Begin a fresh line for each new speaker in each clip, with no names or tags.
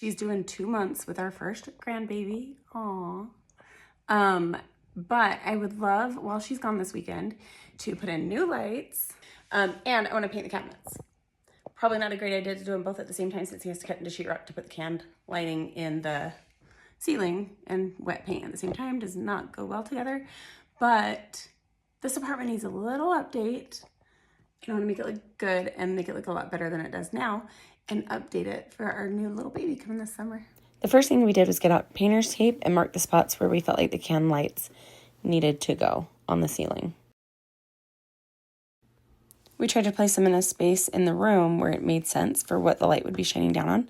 She's doing 2 months with our first grandbaby. Aww. But I would love, while she's gone this weekend, to put in new lights. And I want to paint the cabinets. Probably not a great idea to do them both at the same time since he has to cut into sheetrock to put the canned lighting in the ceiling, and wet paint at the same time does not go well together. But this apartment needs a little update. I want to make it look good and make it look a lot better than it does now, and update it for our new little baby coming this summer. The first thing we did was get out painter's tape and mark the spots where we felt like the can lights needed to go on the ceiling. We tried to place them in a space in the room where it made sense for what the light would be shining down on,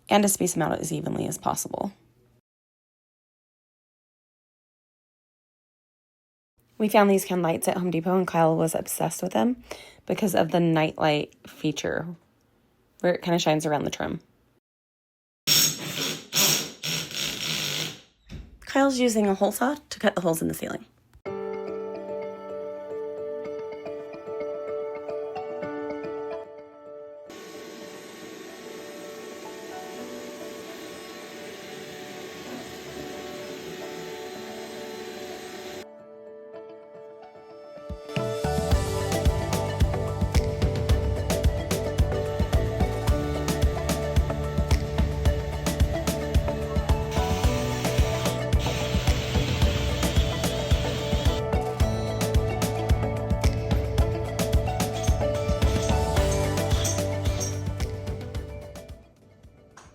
and to space them out as evenly as possible. We found these can lights at Home Depot, and Kyle was obsessed with them because of the night light feature where it kind of shines around the trim. Kyle's using a hole saw to cut the holes in the ceiling.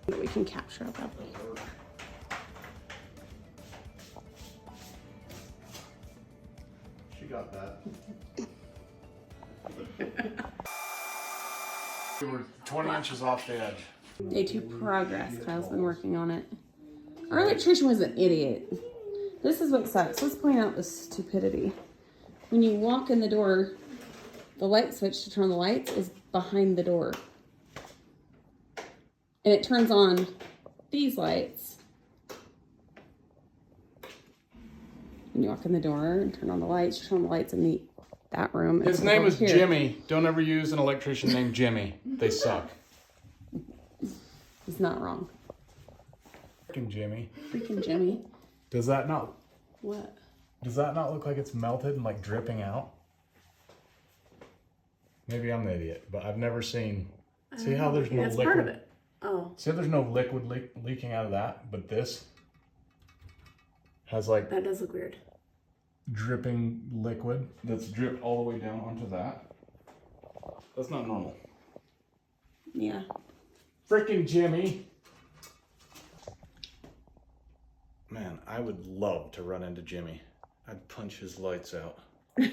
That we can capture up that.
She got that. We were 20 inches off the edge.
Day 2 progress. Kyle's been working on it. Our electrician was an idiot. This is what sucks. Let's point out the stupidity. When you walk in the door, the light switch to turn on the lights is behind the door. And it turns on these lights. When you walk in the door and turn on the lights, you turn on the lights in that room.
His name is Jimmy. Don't ever use an electrician named Jimmy. They suck.
He's not wrong.
Freaking Jimmy.
Freaking Jimmy.
Does that not?
What?
Does that not look like it's melted and like dripping out? Maybe I'm the idiot, but I've never seen. See how there's no
That's
liquid.
part of it. Oh.
See how there's no liquid leaking out of that, but this has like
That does look weird.
dripping liquid that's dripped all the way down onto that. That's not normal.
Yeah.
Frickin' Jimmy. Man, I would love to run into Jimmy. I'd punch his lights out. Oh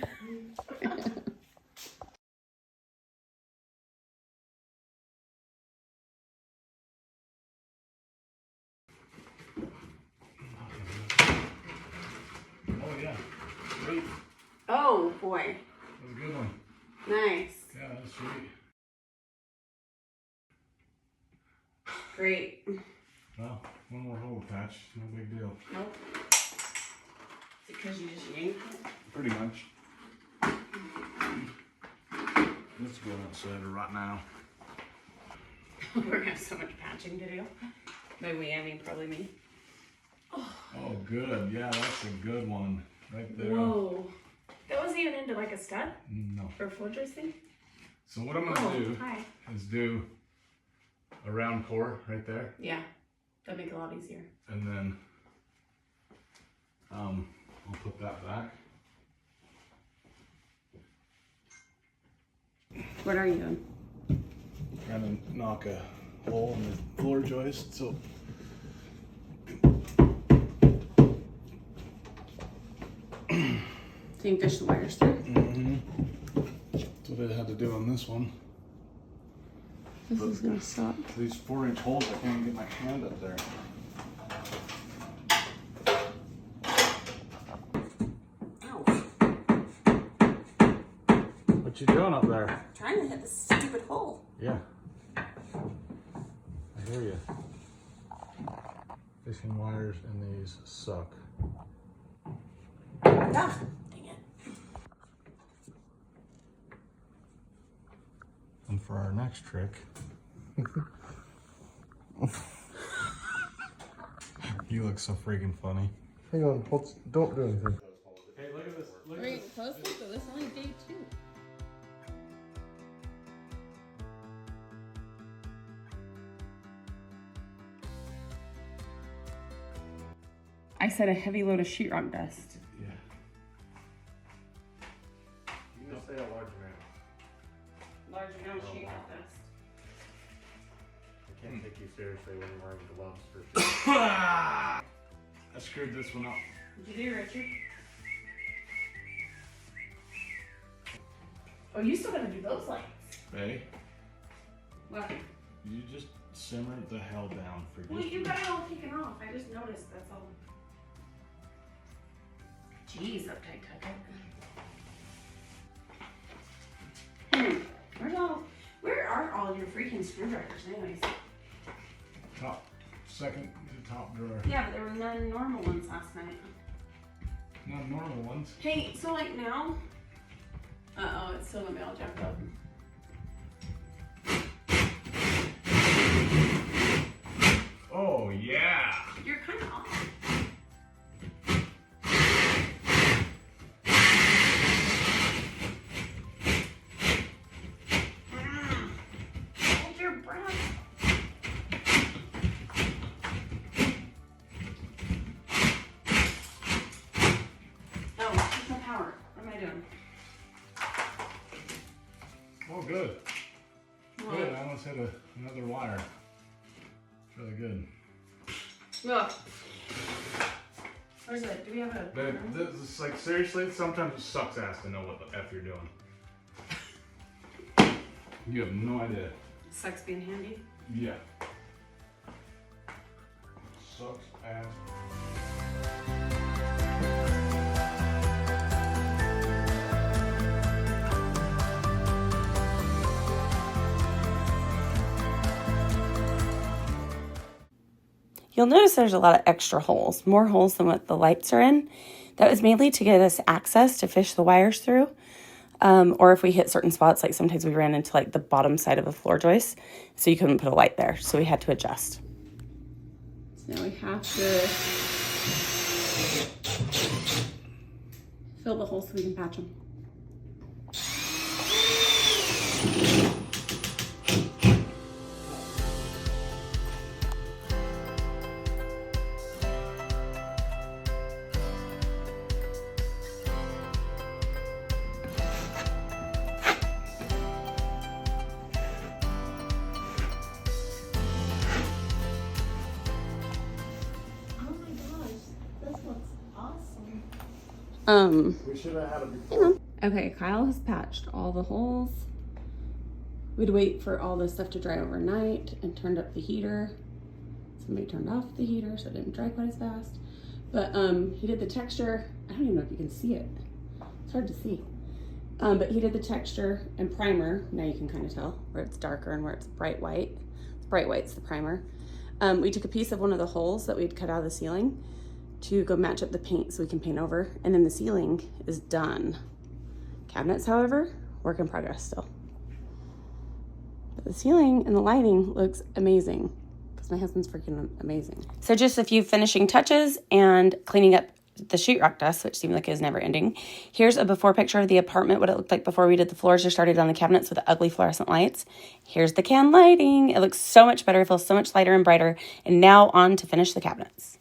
yeah, great.
Oh boy.
That was a good one.
Nice.
Yeah, that's sweet.
Great.
Well, one more hole patch, no big deal.
Nope. Is it because you just yanked it?
Pretty much. Let's go outside right now.
We're gonna have so much patching to do. By we, I mean probably me.
Oh, good. Yeah, that's a good one. Right there.
Whoa. That wasn't even into like a stud?
No.
For a floor joisting?
So what I'm going to do
Hi.
is do a round core right there.
Yeah. That'd make it a lot easier.
And then I'll put that back.
What are you doing?
Trying to knock a hole in the floor joist. So
So you can fish the wires through?
that's what I had to do on this one.
This is gonna suck.
These 4-inch holes, I can't get my hand up there.
Ow.
What you doing up there?
Trying to hit this stupid hole.
Yeah. I hear you. Fishing wires in these suck.
Ah, dang it.
And for our next trick, You look so freaking funny.
Hang on, don't do anything.
Hey, look at this. Look
We're getting close to this. Only day 2. I said a heavy load of sheetrock dust.
Yeah.
You just say a large amount.
Large amount of sheetrock dust.
I can't take you seriously when you're wearing gloves for sure.
I screwed this one up.
What'd you do, Richard? Oh, you still gotta do those lights.
Hey,
What?
you just simmer the hell down for
Well,
just
you got it all taken off. I just noticed, that's all. Jeez, uptight tuck. Where are all your freaking screwdrivers anyways?
top, second to top drawer.
Yeah, but there were none normal ones last night.
Not normal ones.
Hey, so like now, uh-oh, it's still gonna be all jacked up.
Oh yeah.
You're kind of off. Hold your breath. Oh, there's no power. What am I doing?
Oh good.
What?
Good. I almost hit another wire. It's really good.
Look. Where's it? Do we have a...
This is like seriously, sometimes it sucks ass to know what the F you're doing. You have no idea.
Sucks being handy.
Yeah. Sucks ass.
You'll notice there's a lot of extra holes, more holes than what the lights are in. That was mainly to get us access to fish the wires through. Or if we hit certain spots, like sometimes we ran into like the bottom side of a floor joist, so you couldn't put a light there. So we had to adjust. So now we have to fill the holes so we can patch them.
We should have had it before.
Okay, Kyle has patched all the holes. We'd wait for all this stuff to dry overnight and turned up the heater. Somebody turned off the heater so it didn't dry quite as fast. But he did the texture. I don't even know if you can see it. It's hard to see. But he did the texture and primer. Now you can kind of tell where it's darker and where it's bright white. Bright white's the primer. We took a piece of one of the holes that we'd cut out of the ceiling to go match up the paint so we can paint over. And then the ceiling is done. Cabinets, however, work in progress still. But the ceiling and the lighting looks amazing because my husband's freaking amazing. So just a few finishing touches and cleaning up the sheetrock dust, which seemed like it was never ending. Here's a before picture of the apartment, what it looked like before we did the floors or started on the cabinets with the ugly fluorescent lights. Here's the can lighting. It looks so much better, feels so much lighter and brighter. And now on to finish the cabinets.